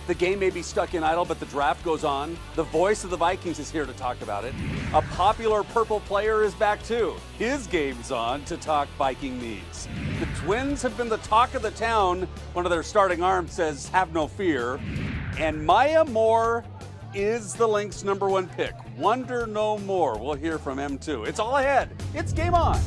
The game may be stuck in idle, but the draft goes on. The voice of the Vikings is here to talk about it. A popular purple player is back too. His game's on to talk Viking needs. The Twins have been the talk of the town. One of their starting arms says, have no fear. And Maya Moore is the Lynx' #1 pick. Wonder no more. We'll hear from M2. It's all ahead. It's Game On.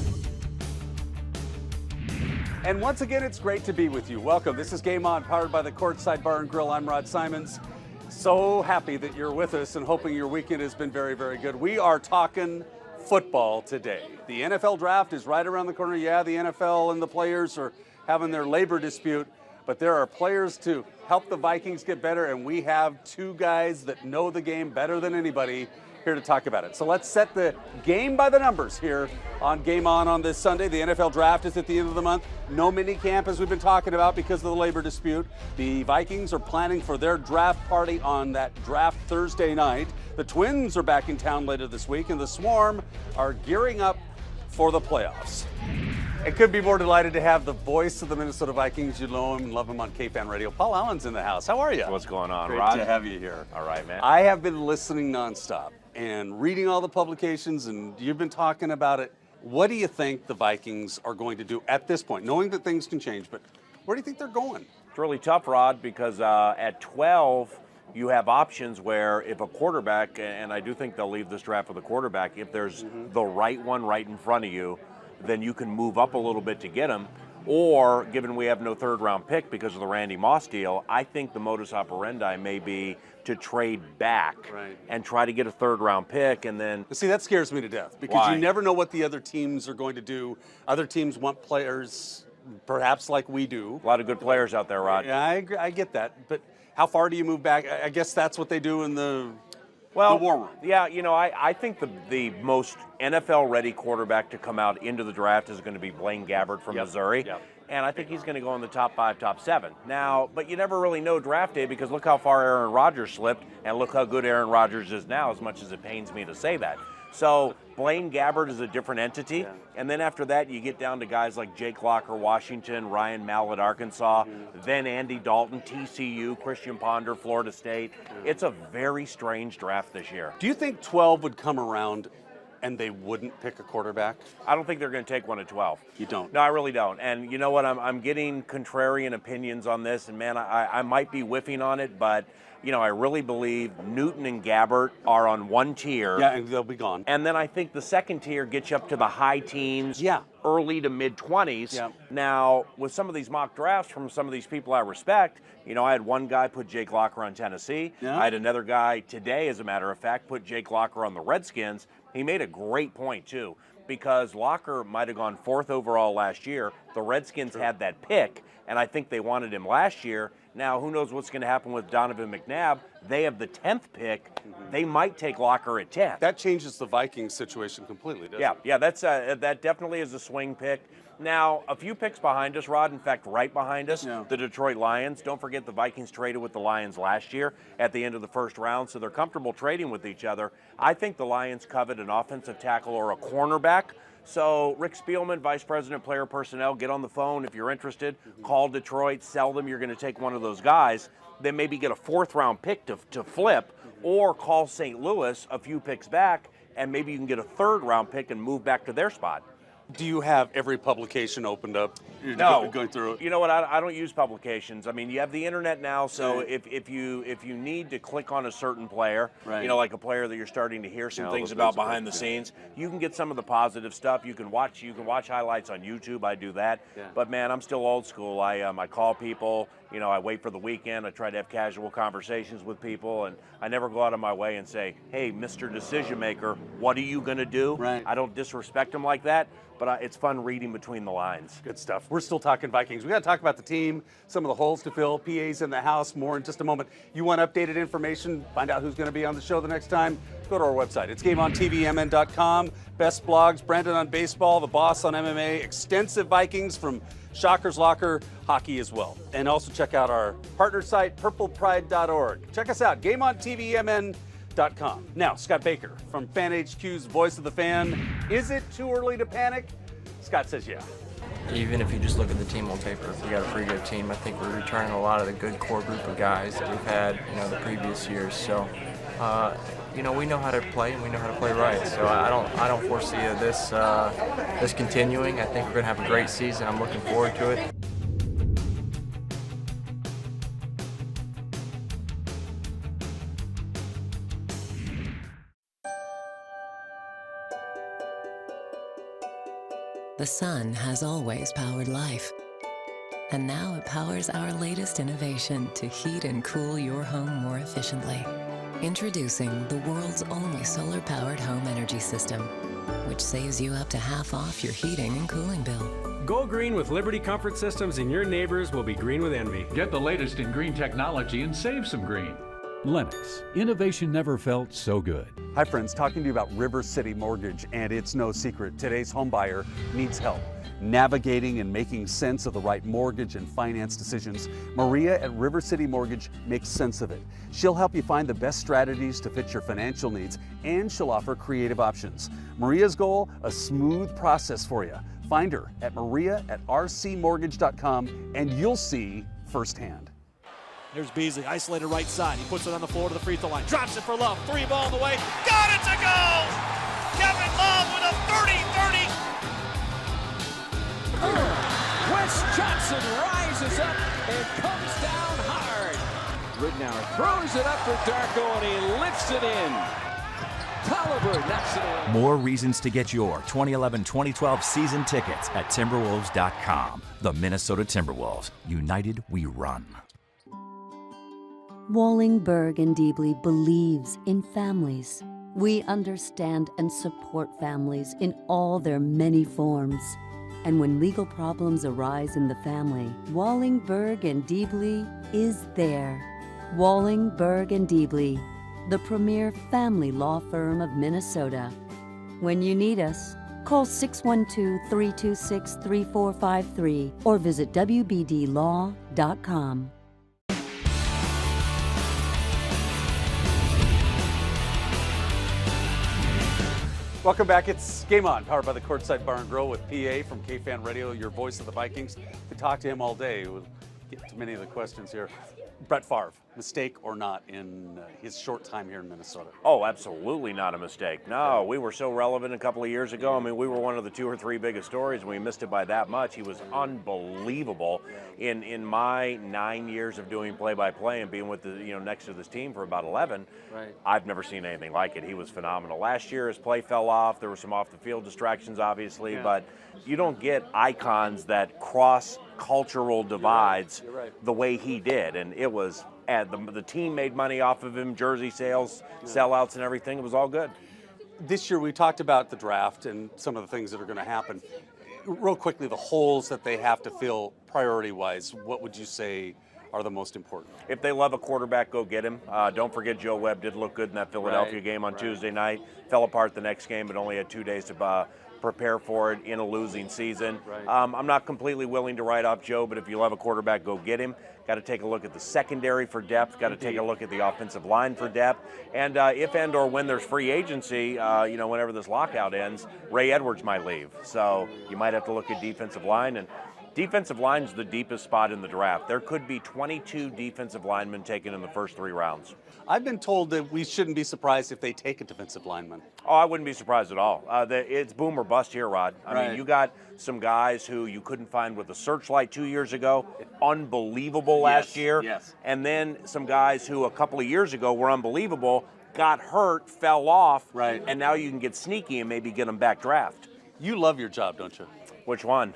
And once again, it's great to be with you. Welcome. This is Game On, powered by the Courtside Bar and Grill. I'm Rod Simons. So happy that you're with us and hoping your weekend has been very, very good. We are talking football today. The NFL draft is right around the corner. Yeah, the NFL and the players are having their labor dispute, but there are players to help the Vikings get better, and we have two guys that know the game better than anybody here to talk about it. So let's set the game by the numbers here on Game On this Sunday. The NFL draft is at the end of the month. No mini camp, as we've been talking about, because of the labor dispute. The Vikings are planning for their draft party on that draft Thursday night. The Twins are back in town later this week, and the Swarm are gearing up for the playoffs. I could be more delighted to have the voice of the Minnesota Vikings. You know him and love him on K-Fan Radio. Paul Allen's in the house. How are you? What's going on, Great Rod? to have you here. All right, man. I have been listening nonstop and reading all the publications, and you've been talking about it. What do you think the Vikings are going to do at this point, knowing that things can change, but where do you think they're going? It's really tough, Rod, because at 12, you have options where if a quarterback, and I do think they'll leave this draft with a quarterback, if there's the right one right in front of you, then you can move up a little bit to get him. Or, given we have no third-round pick because of the Randy Moss deal, I think the modus operandi may be to trade back and try to get a third-round pick, and then... See, that scares me to death because you never know what the other teams are going to do. Other teams want players, perhaps like we do. A lot of good players out there, Rod. Yeah, I get that. But how far do you move back? I guess that's what they do in the war room. Yeah, you know, I think the most NFL-ready quarterback to come out into the draft is going to be Blaine Gabbert from Missouri. Yep. And I think he's going to go in the top 5, top 7. Now, but you never really know draft day because look how far Aaron Rodgers slipped and look how good Aaron Rodgers is now, as much as it pains me to say that. So Blaine Gabbert is a different entity. Yeah. And then after that, you get down to guys like Jake Locker, Washington, Ryan Mallett, Arkansas, then Andy Dalton, TCU, Christian Ponder, Florida State. It's a very strange draft this year. Do you think 12 would come around and they wouldn't pick a quarterback? I don't think they're going to take one at 12. You don't? No, I really don't. And you know what? I'm getting contrarian opinions on this, and man, I might be whiffing on it, but you know, I really believe Newton and Gabbert are on one tier. Yeah, and they'll be gone. And then I think the second tier gets you up to the high teens, early to mid-20s. Yeah. Now, with some of these mock drafts from some of these people I respect, you know, I had one guy put Jake Locker on Tennessee. Yeah. I had another guy today, as a matter of fact, put Jake Locker on the Redskins. He made a great point, too, because Locker might have gone 4th overall last year. The Redskins had that pick, and I think they wanted him last year. Now, who knows what's going to happen with Donovan McNabb? They have the 10th pick. They might take Locker at 10th. That changes the Vikings situation completely, doesn't it? Yeah, that definitely is a swing pick. Now, a few picks behind us, Rod, in fact, right behind us, the Detroit Lions. Don't forget the Vikings traded with the Lions last year at the end of the first round, so they're comfortable trading with each other. I think the Lions covet an offensive tackle or a cornerback. So Rick Spielman, Vice President Player Personnel, get on the phone if you're interested. Call Detroit, sell them. You're going to take one of those guys. Then maybe get a 4th-round pick to flip, or call St. Louis a few picks back, and maybe you can get a 3rd-round pick and move back to their spot. Do you have every publication opened up? No. Going through it? You know what? I don't use publications. I mean, you have the internet now, so if you need to click on a certain player, you know, like a player that you're starting to hear some things about behind the scenes, you can get some of the positive stuff. You can watch highlights on YouTube. I do that. Yeah. But man, I'm still old school. I call people. You know, I wait for the weekend. I try to have casual conversations with people, and I never go out of my way and say, "Hey, Mr. Decision Maker, what are you going to do?" Right. I don't disrespect them like that. But it's fun reading between the lines. Good stuff. We're still talking Vikings. We got to talk about the team, some of the holes to fill, PAs in the house, more in just a moment. You want updated information, find out who's going to be on the show the next time, go to our website. It's GameOnTVMN.com. Best blogs, Brandon on baseball, the boss on MMA, extensive Vikings from Shockers Locker, hockey as well. And also check out our partner site, purplepride.org. Check us out, GameOnTVMN.com. Now, Scott Baker from Fan HQ's Voice of the Fan. Is it too early to panic? Scott says yeah. even if you just look at the team on paper, we got a pretty good team. I think we're returning a lot of the good core group of guys that we've had, the previous years. So, we know how to play and we know how to play right. So I don't foresee this continuing. I think we're going to have a great season. I'm looking forward to it. The sun has always powered life. And now it powers our latest innovation to heat and cool your home more efficiently. Introducing the world's only solar-powered home energy system, which saves you up to half off your heating and cooling bill. Go green with Liberty Comfort Systems and your neighbors will be green with envy. Get the latest in green technology and save some green. Lennox, innovation never felt so good. Hi friends, talking to you about River City Mortgage, and it's no secret, today's home buyer needs help navigating and making sense of the right mortgage and finance decisions. Maria at River City Mortgage makes sense of it. She'll help you find the best strategies to fit your financial needs, and she'll offer creative options. Maria's goal, a smooth process for you. Find her at maria@rcmortgage.com and you'll see firsthand. Here's Beasley, isolated right side. He puts it on the floor to the free throw line. Drops it for Love. 3 ball on the way. Got it to go! Kevin Love with a 30-30. Wes Johnson rises up and comes down hard. Ridnour throws it up for Darko and he lifts it in. Tolliver knocks it in. More reasons to get your 2011-2012 season tickets at Timberwolves.com. The Minnesota Timberwolves. United we run. Wallingberg and Deebly believes in families. We understand and support families in all their many forms. And when legal problems arise in the family, Wallingberg and Deebly is there. Wallingberg and Deebly, the premier family law firm of Minnesota. When you need us, call 612-326-3453 or visit wbdlaw.com. Welcome back. It's Game On, powered by the Courtside Bar and Grill with PA from KFan Radio, your voice of the Vikings. We talk to him all day. We'll get to many of the questions here. Brett Favre, mistake or not in his short time here in Minnesota? Oh, absolutely not a mistake. No, we were so relevant a couple of years ago. I mean, we were one of the 2 or 3 biggest stories, and we missed it by that much. He was unbelievable. In my 9 years of doing play-by-play and being with the next to this team for about 11, I've never seen anything like it. He was phenomenal. Last year, his play fell off. There were some off-the-field distractions, obviously, but you don't get icons that cross cultural divides the way he did, and it was the team made money off of him, jersey sales, sellouts, and everything. It was all good. This year we talked about the draft and some of the things that are going to happen. Real quickly, the holes that they have to fill priority-wise, what would you say are the most important? If they love a quarterback, go get him. Don't forget Joe Webb did look good in that Philadelphia game on Tuesday night. Fell apart the next game, but only had 2 days to prepare for it in a losing season. I'm not completely willing to write off Joe, but if you love a quarterback, go get him. Got to take a look at the secondary for depth. Got to take a look at the offensive line for depth. And if and/or when there's free agency, whenever this lockout ends, Ray Edwards might leave. So you might have to look at defensive line. And defensive line is the deepest spot in the draft. There could be 22 defensive linemen taken in the first 3 rounds. I've been told that we shouldn't be surprised if they take a defensive lineman. Oh, I wouldn't be surprised at all. It's boom or bust here, Rod. I mean, you got some guys who you couldn't find with the Searchlight 2 years ago, unbelievable last year. And then some guys who a couple of years ago were unbelievable, got hurt, fell off, and now you can get sneaky and maybe get them back draft. You love your job, don't you? Which one?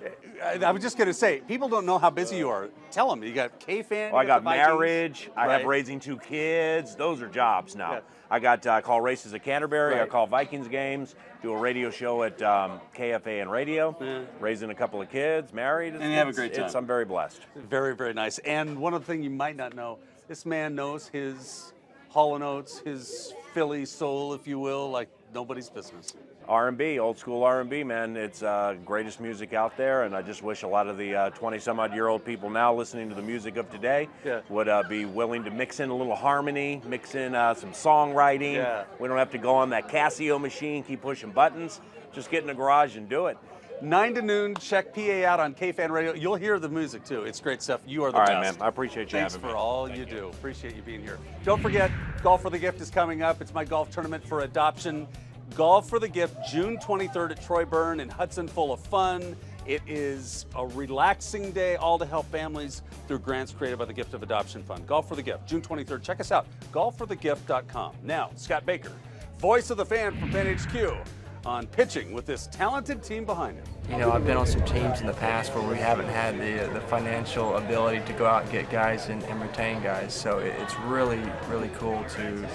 I was just going to say, people don't know how busy you are. Tell them. You got KFan. Well, I got marriage. I have raising 2 kids. Those are jobs now. I call races at Canterbury. I call Vikings games. Do a radio show at KFAN Radio. Raising a couple of kids. Married. And you have a great time. I'm very blessed. Very, very nice. And one other thing you might not know, this man knows his Hall & Oates, his Philly soul, if you will, like nobody's business. R&B, old school R&B, man. It's greatest music out there, and I just wish a lot of the 20-some-odd-year-old people now listening to the music of today would be willing to mix in a little harmony, mix in some songwriting. We don't have to go on that Casio machine, keep pushing buttons. Just get in the garage and do it. 9 to noon, check PA out on KFan Radio. You'll hear the music too. It's great stuff. You are the best. All right, man. I appreciate you Thanks having for me. all you do. Appreciate you being here. Don't forget, Golf for the Gift is coming up. It's my golf tournament for adoption. Golf for the Gift, June 23rd at Troy Byrne in Hudson, full of fun. It is a relaxing day, all to help families through grants created by the Gift of Adoption Fund. Golf for the Gift, June 23rd. Check us out, golfforthegift.com. Now, Scott Baker, voice of the fan from Fan HQ, on pitching with this talented team behind him. You know, I've been on some teams in the past where we haven't had the financial ability to go out and get guys and retain guys. So it's really, really cool to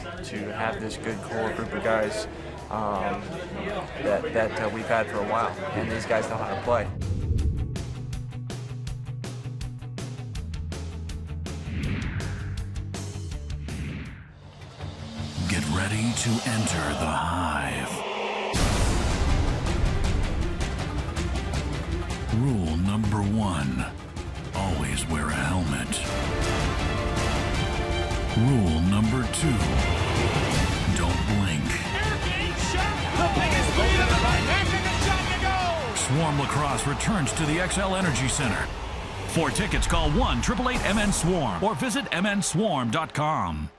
have this good core group of guys that we've had for a while, and these guys know how to play. Get ready to enter the hive. Rule number 1, always wear a helmet. Rule number 2, don't blink. Swarm Lacrosse returns to the XL Energy Center. For tickets, call 1-888-MN-SWARM or visit mnswarm.com.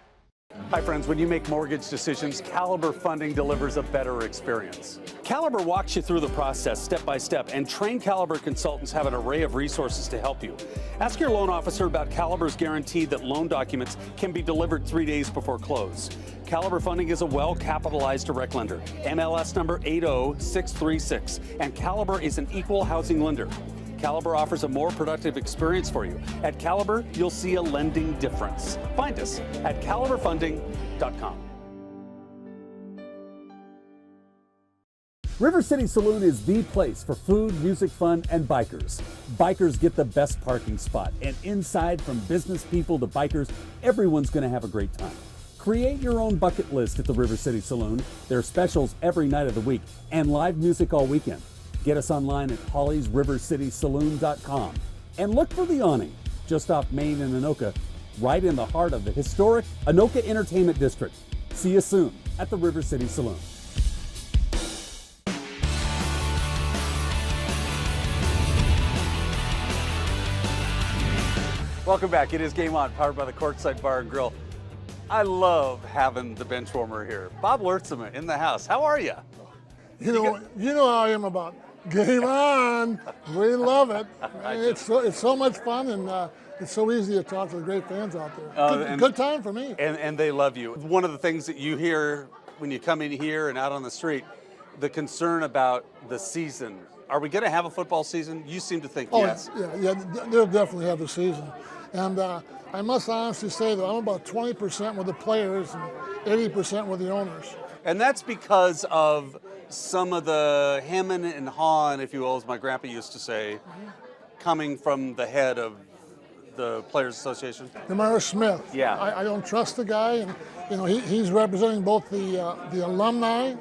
Hi friends, when you make mortgage decisions, Caliber Funding delivers a better experience. Caliber walks you through the process step by step, and trained Caliber consultants have an array of resources to help you. Ask your loan officer about Caliber's guarantee that loan documents can be delivered 3 days before close. Caliber Funding is a well-capitalized direct lender, MLS number 80636, and Caliber is an equal housing lender. Caliber offers a more productive experience for you. At Caliber, you'll see a lending difference. Find us at caliberfunding.com. River City Saloon is the place for food, music, fun, and bikers. Bikers get the best parking spot, and inside, from business people to bikers, everyone's going to have a great time. Create your own bucket list at the River City Saloon. There are specials every night of the week and live music all weekend. Get us online at hollysrivercitysaloon.com and look for the awning just off Main and Anoka, right in the heart of the historic Anoka Entertainment District. See you soon at the River City Saloon. Welcome back. It is Game On, powered by the Courtside Bar and Grill. I love having the bench warmer here. Bob Lurtsema in the house. How are you? You know how I am about Game On. We love it. It's so much fun, and it's so easy to talk to the great fans out there. Good time for me. And they love you. One of the things that you hear when you come in here and out on the street, the concern about the season. Are we going to have a football season? You seem to think yes. Yeah, they'll definitely have a season. And I must honestly say that I'm about 20% with the players and 80% with the owners. And that's because of some of the hemming and hawing, if you will, as my grandpa used to say, coming from the head of the Players Association. Demar Smith. Yeah. I don't trust the guy, and he's representing both the alumni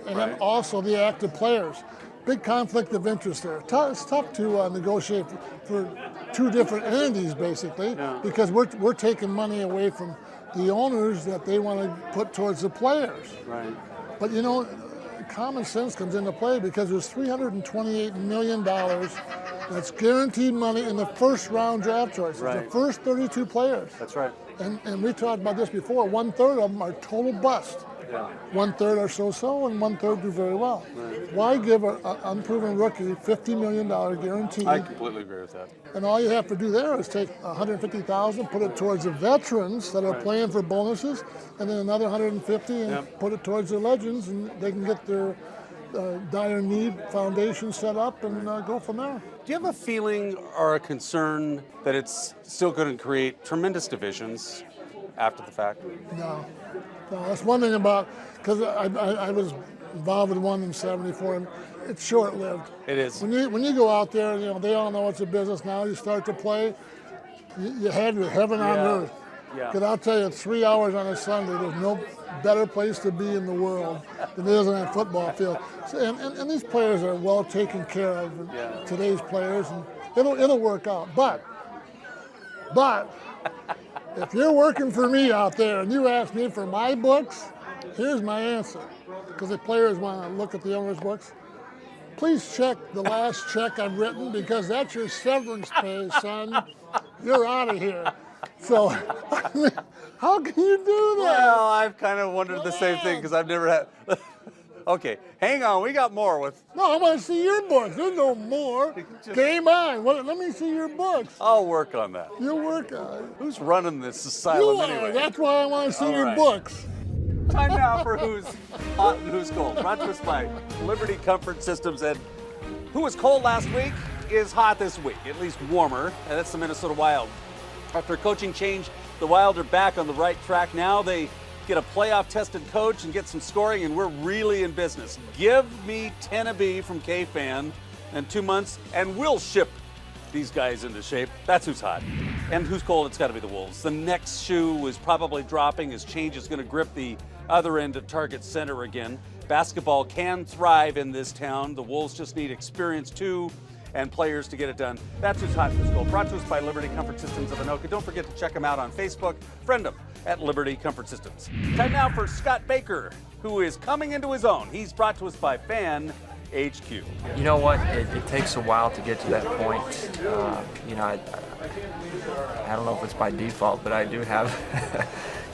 and then also the active players. Big conflict of interest there. It's tough to negotiate for two different entities, basically, because we're taking money away from the owners that they want to put towards the players. Right. But common sense comes into play, because there's $328 million that's guaranteed money in the first round draft choices, the first 32 players. That's right. And we talked about this before. 1/3 of them are total bust. Yeah. 1/3 are so-so, and 1/3 do very well. Right. Why give an unproven rookie $50 million guarantee? I completely agree with that. And all you have to do there is take $150,000, put it towards the veterans that are playing for bonuses, and then another $150 and put it towards the legends, and they can get their dire need foundation set up and go from there. Do you have a feeling or a concern that it's still going to create tremendous divisions after the fact? No, that's one thing about, because I was involved with one in '74, and it's short-lived. It is. When you go out there, they all know it's a business now. You start to play, you have your heaven on earth. Yeah. Because I'll tell you, 3 hours on a Sunday, there's no better place to be in the world than it is on a football field. So, and these players are well taken care of, today's players, and it'll work out. But if you're working for me out there and you ask me for my books, here's my answer. Because the players want to look at the owner's books. please check the last check I've written because that's your severance pay, son. You're out of here. So, I mean, how can you do that? Well, I've kind of wondered the same thing because I've never had. Okay, hang on. We got more with. No, I want to see your books. There's no more. Game on. Well, let me see your books. I'll work on that. You'll work on it. Who's running this asylum You anyway? are. That's why I want to see your books. Time now for Who's Hot and Who's Cold. Brought to us by Liberty Comfort Systems. And who was cold last week is hot this week, at least warmer. And that's the Minnesota Wild. After a coaching change, the Wild are back on the right track now. They get a playoff-tested coach and get some scoring, and we're really in business. Give me Tennessee from K-Fan in 2 months, and we'll ship these guys into shape. That's who's hot. And who's cold? It's got to be the Wolves. The next shoe is probably dropping as change is going to grip the other end of Target Center again. Basketball can thrive in this town. The Wolves just need experience too, and players to get it done. That's who's hot and who's cold. Brought to us by Liberty Comfort Systems of Anoka. Don't forget to check them out on Facebook. Friend them at Liberty Comfort Systems. Time now for Scott Baker, who is coming into his own. He's brought to us by Fan HQ. You know what? It takes a while to get to that point. You know, I don't know if it's by default, but I do have,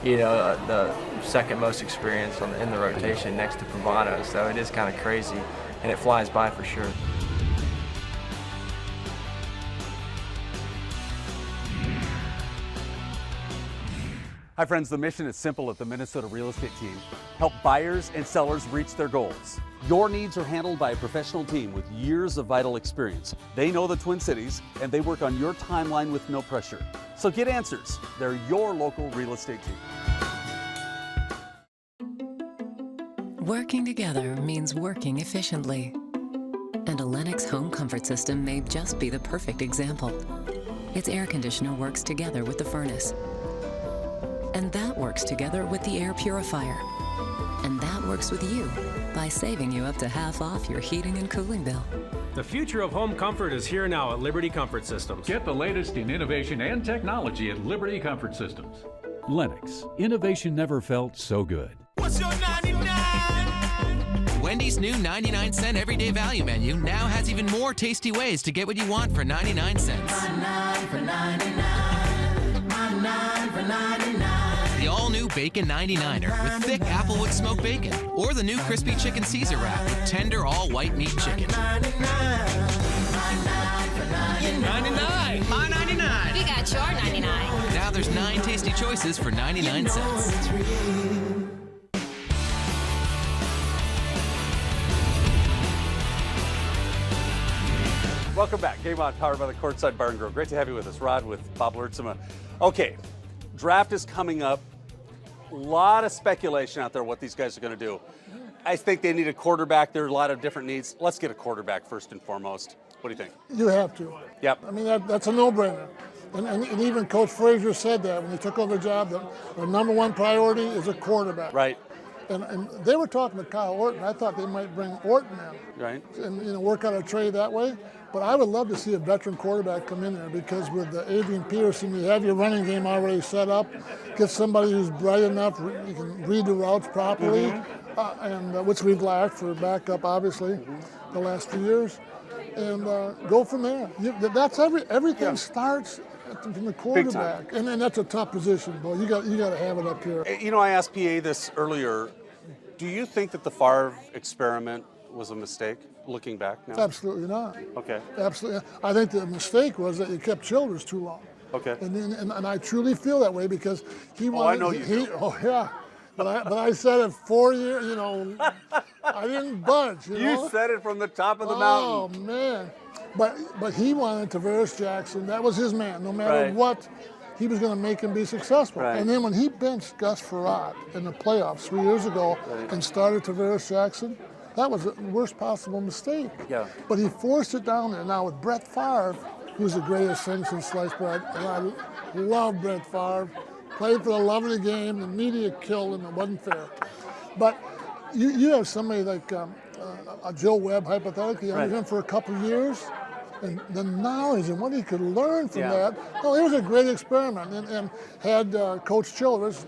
you know, the second most experience in the rotation next to Pavano. So it is kind of crazy, and it flies by for sure. Hi friends, the mission is simple at the Minnesota Real Estate Team. Help buyers and sellers reach their goals. Your needs are handled by a professional team with years of vital experience. They know the Twin Cities and they work on your timeline with no pressure. So get answers. They're your local real estate team. Working together means working efficiently. And a Lennox home comfort system may just be the perfect example. Its air conditioner works together with the furnace. And that works together with the air purifier. And that works with you by saving you up to half off your heating and cooling bill. The future of home comfort is here now at Liberty Comfort Systems. Get the latest in innovation and technology at Liberty Comfort Systems. Lennox, innovation never felt so good. What's your 99? Wendy's new 99-cent everyday value menu now has even more tasty ways to get what you want for 99 cents. My 9 for 99. My 9 for 99. The all-new Bacon 99er with thick applewood smoked bacon, or the new crispy chicken Caesar wrap with tender all-white meat chicken. 99. My 99. We got your 99. Now there's 9 tasty choices for 99 cents. Welcome back. Game On, powered by the Courtside Bar and Grill. Great to have you with us, Rod, with Bob Lurtsema. Okay, draft is coming up. A lot of speculation out there what these guys are going to do. I think they need a quarterback. There are a lot of different needs. Let's get a quarterback first and foremost. What do you think? You have to. Yep. I mean, that's a no-brainer. And even Coach Frazier said that when he took over the job, that the number one priority is a quarterback. Right. And they were talking to Kyle Orton. I thought they might bring Orton in. Right. And work out a trade that way. But I would love to see a veteran quarterback come in there because with Adrian Peterson, you have your running game already set up. Get somebody who's bright enough, you can read the routes properly, and which we've lacked for backup, obviously, the last few years. And go from there. That's everything starts from the quarterback, and that's a tough position, Bo. You got to have it up here. You know, I asked PA this earlier. Do you think that the Favre experiment was a mistake, looking back now? Absolutely not. Okay. Absolutely. I think the mistake was that you kept Childers too long. Okay. And I truly feel that way because he wanted. I know you do. Oh yeah. But I said it 4 years. You know, I didn't budge. You said it from the top of the Oh mountain. man. But he wanted Tavares Jackson. That was his man. No matter what, he was going to make him be successful. Right. And then when he benched Gus Frerotte in the playoffs 3 years ago and started Tavares Jackson, that was the worst possible mistake. Yeah. But he forced it down there. Now with Brett Favre, who's the greatest thing since sliced bread, and I love Brett Favre. Played for the love of the game. The media killed him. It wasn't fair. But you have somebody like a Joe Webb, hypothetically, under him for a couple of years, and the knowledge and what he could learn from that. Well, it was a great experiment. And had Coach Childers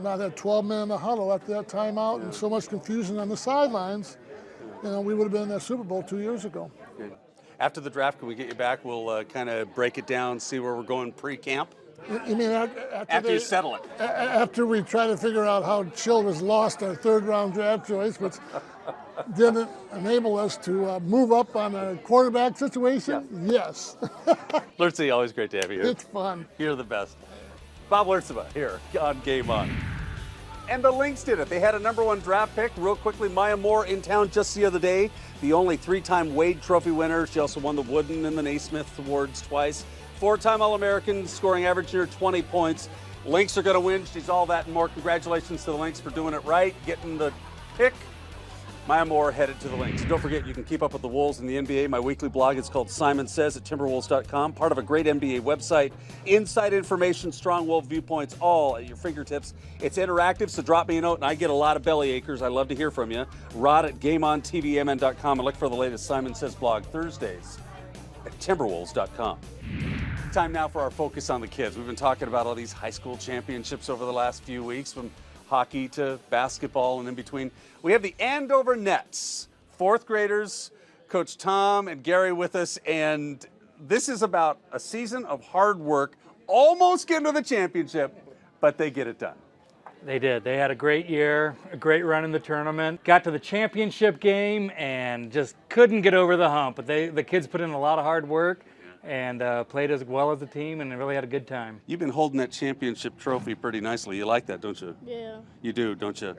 not had 12 men in the huddle after that timeout and so much confusion on the sidelines, we would have been in that Super Bowl 2 years ago. Good. After the draft, can we get you back? We'll kind of break it down, see where we're going pre-camp. You mean after you settle it? After we try to figure out how Childress lost our third-round draft choice, which didn't enable us to move up on a quarterback situation? Yeah. Yes. Lurtsema, always great to have you here. It's fun. You're the best. Bob Lurtsema here on Game On. And the Lynx did it. They had a #1 draft pick. Real quickly, Maya Moore in town just the other day, the only 3-time Wade Trophy winner. She also won the Wooden and the Naismith Awards twice. 4-time All-American, scoring average near 20 points. Lynx are going to win. She's all that and more. Congratulations to the Lynx for doing it right, getting the pick. Maya Moore headed to the Lynx. And don't forget, you can keep up with the Wolves and the NBA. My weekly blog is called Simon Says at Timberwolves.com, part of a great NBA website. Inside information, strong Wolf viewpoints, all at your fingertips. It's interactive, so drop me a note, and I get a lot of belly achers. I love to hear from you. Rod at GameOnTVMN.com, and look for the latest Simon Says blog Thursdays at Timberwolves.com. Time now for our focus on the kids. We've been talking about all these high school championships over the last few weeks, from hockey to basketball and in between. We have the Andover Nets, 4th graders, Coach Tom and Gary with us, and this is about a season of hard work, almost getting to the championship, but they get it done. They did. They had a great year, a great run in the tournament, got to the championship game and just couldn't get over the hump. But the kids put in a lot of hard work and played as well as a team, and they really had a good time. You've been holding that championship trophy pretty nicely. You like that, don't you? Yeah. You do, don't you?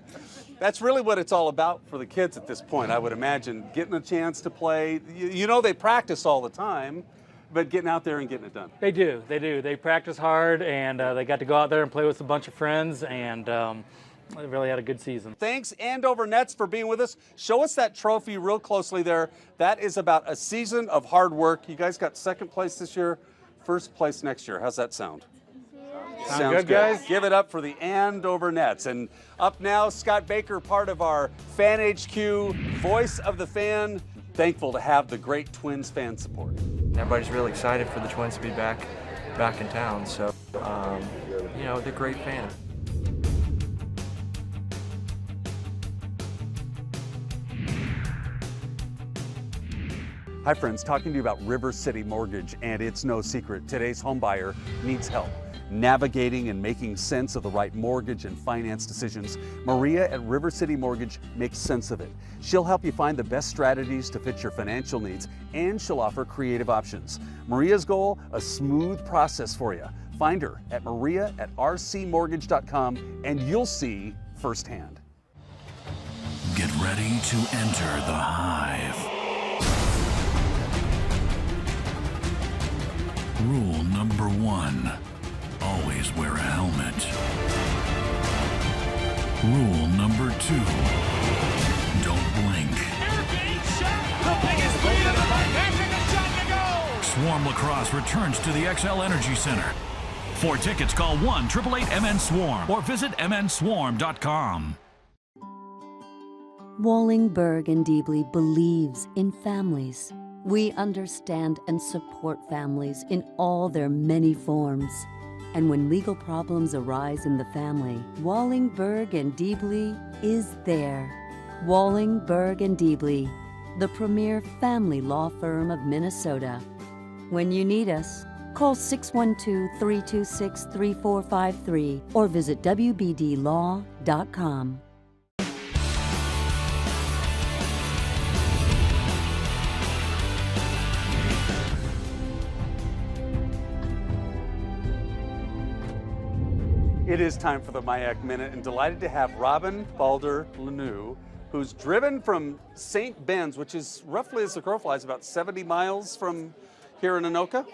That's really what it's all about for the kids at this point, I would imagine. Getting a chance to play. You know they practice all the time, but getting out there and getting it done. They do. They do. They practice hard, and they got to go out there and play with a bunch of friends, and they really had a good season. Thanks, Andover Nets, for being with us. Show us that trophy real closely there. That is about a season of hard work. You guys got 2nd place this year, 1st place next year. How's that sound? Sounds good, guys. Give it up for the Andover Nets. And up now, Scott Baker, part of our Fan HQ, voice of the fan. Thankful to have the great Twins fan support. Everybody's really excited for the Twins to be back in town. So, they're great fans. Hi friends, talking to you about River City Mortgage, and it's no secret, today's homebuyer needs help navigating and making sense of the right mortgage and finance decisions. Maria at River City Mortgage makes sense of it. She'll help you find the best strategies to fit your financial needs, and she'll offer creative options. Maria's goal, a smooth process for you. Find her at maria@rcmortgage.com and you'll see firsthand. Get ready to enter the hive. Rule number 1, always wear a helmet. Rule number 2, don't blink. The biggest lead of the night. After the shot to go. Swarm Lacrosse returns to the XL Energy Center. For tickets, call 1-888-MN-SWARM or visit MNSwarm.com. Wallingberg and Deebly believes in families. We understand and support families in all their many forms. And when legal problems arise in the family, Wallingberg and Deebly is there. Wallingberg and Deebly, the premier family law firm of Minnesota. When you need us, call 612-326-3453 or visit wbdlaw.com. It is time for the MIAC Minute, and delighted to have Robin Balder-Lanou, who's driven from St. Ben's, which is roughly, as the crow flies, about 70 miles from here in Anoka.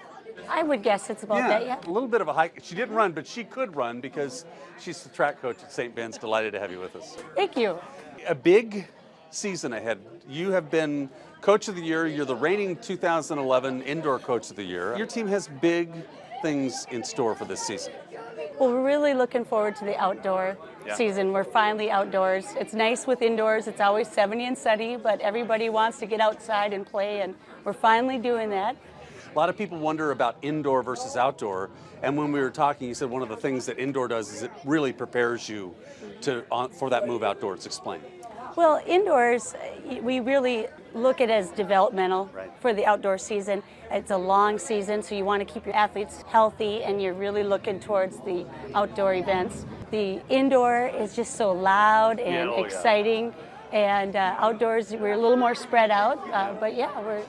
I would guess it's about that, yeah. A little bit of a hike. She didn't run, but she could run because she's the track coach at St. Ben's. Delighted to have you with us. Thank you. A big season ahead. You have been Coach of the Year. You're the reigning 2011 Indoor Coach of the Year. Your team has big things in store for this season. Well, we're really looking forward to the outdoor season. We're finally outdoors. It's nice with indoors. It's always 70 and sunny, but everybody wants to get outside and play, and we're finally doing that. A lot of people wonder about indoor versus outdoor, and when we were talking, you said one of the things that indoor does is it really prepares you for that move outdoors. Explain. Well, indoors, we really look at it as developmental for the outdoor season. It's a long season, so you want to keep your athletes healthy, and you're really looking towards the outdoor events. The indoor is just so loud and exciting, and outdoors we're a little more spread out, but yeah, we're...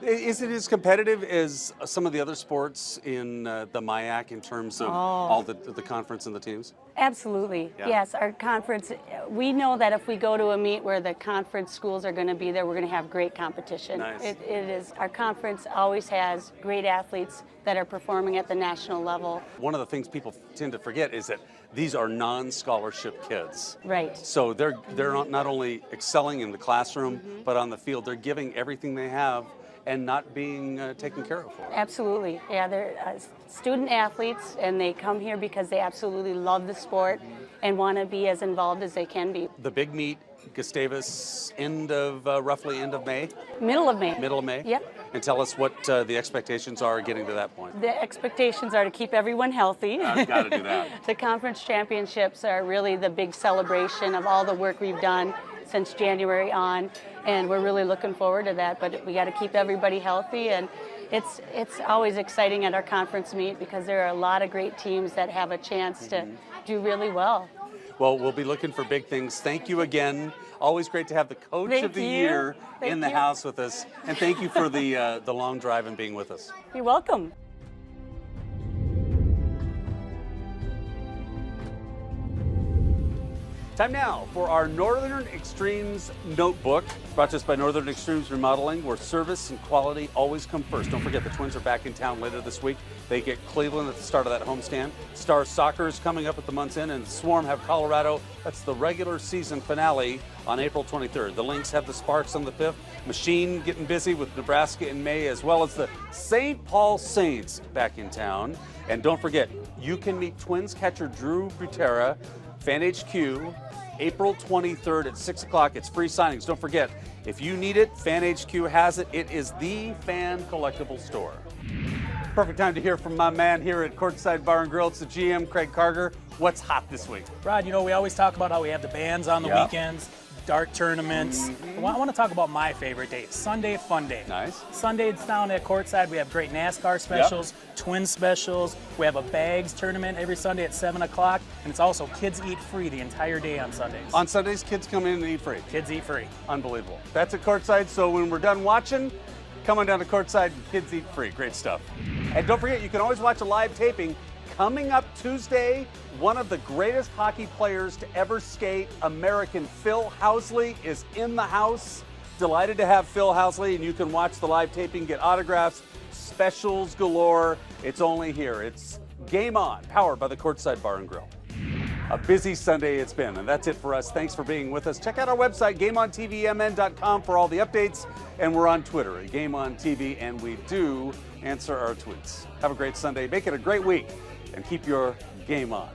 Is it as competitive as some of the other sports in the MIAC in terms of all the conference and the teams? Absolutely. Yeah. Yes, our conference, we know that if we go to a meet where the conference schools are going to be there, we're going to have great competition. Nice. It is, our conference always has great athletes that are performing at the national level. One of the things people tend to forget is that these are non-scholarship kids. Right. So they're not only excelling in the classroom, but on the field, they're giving everything they have and not being taken care of for it. Absolutely. Yeah, they're student athletes, and they come here because they absolutely love the sport and want to be as involved as they can be. The big meet, Gustavus, roughly end of May? Middle of May. Middle of May? Yep. And tell us what the expectations are getting to that point. The expectations are to keep everyone healthy. I've got to do that. The conference championships are really the big celebration of all the work we've done since January on, and we're really looking forward to that. But we got to keep everybody healthy, and it's always exciting at our conference meet because there are a lot of great teams that have a chance to do really well. Well, we'll be looking for big things. Thank you again. Always great to have the Coach of the Year in the house with us, and thank you for the long drive and being with us. You're welcome. Time now for our Northern Extremes Notebook, brought to us by Northern Extremes Remodeling, where service and quality always come first. Don't forget, the Twins are back in town later this week. They get Cleveland at the start of that homestand. Star Soccer is coming up at the month's end, and Swarm have Colorado. That's the regular season finale on April 23rd. The Lynx have the Sparks on the 5th. Machine getting busy with Nebraska in May, as well as the St. Paul Saints back in town. And don't forget, you can meet Twins catcher Drew Butera, Fan HQ, April 23rd at 6 o'clock. It's free signings. Don't forget, if you need it, Fan HQ has it. It is the fan collectible store. Perfect time to hear from my man here at Courtside Bar and Grill. It's the GM, Craig Carger. What's hot this week? Rod, you know, we always talk about how we have the bands on the weekends, dart tournaments. I want to talk about my favorite day, Sunday Fun Day. Nice. Sundays down at Courtside, we have great NASCAR specials, twin specials. We have a bags tournament every Sunday at 7 o'clock, and it's also kids eat free the entire day on Sundays. On Sundays, kids come in and eat free. Kids eat free. Unbelievable. That's at Courtside, so when we're done watching, come on down to Courtside and kids eat free. Great stuff. And don't forget, you can always watch a live taping. Coming up Tuesday, one of the greatest hockey players to ever skate, American Phil Housley, is in the house. Delighted to have Phil Housley, and you can watch the live taping, get autographs, specials galore. It's only here. It's Game On, powered by the Courtside Bar and Grill. A busy Sunday it's been, and that's it for us. Thanks for being with us. Check out our website, GameOnTVMN.com, for all the updates, and we're on Twitter at GameOnTV, and we do answer our tweets. Have a great Sunday. Make it a great week, and keep your game on.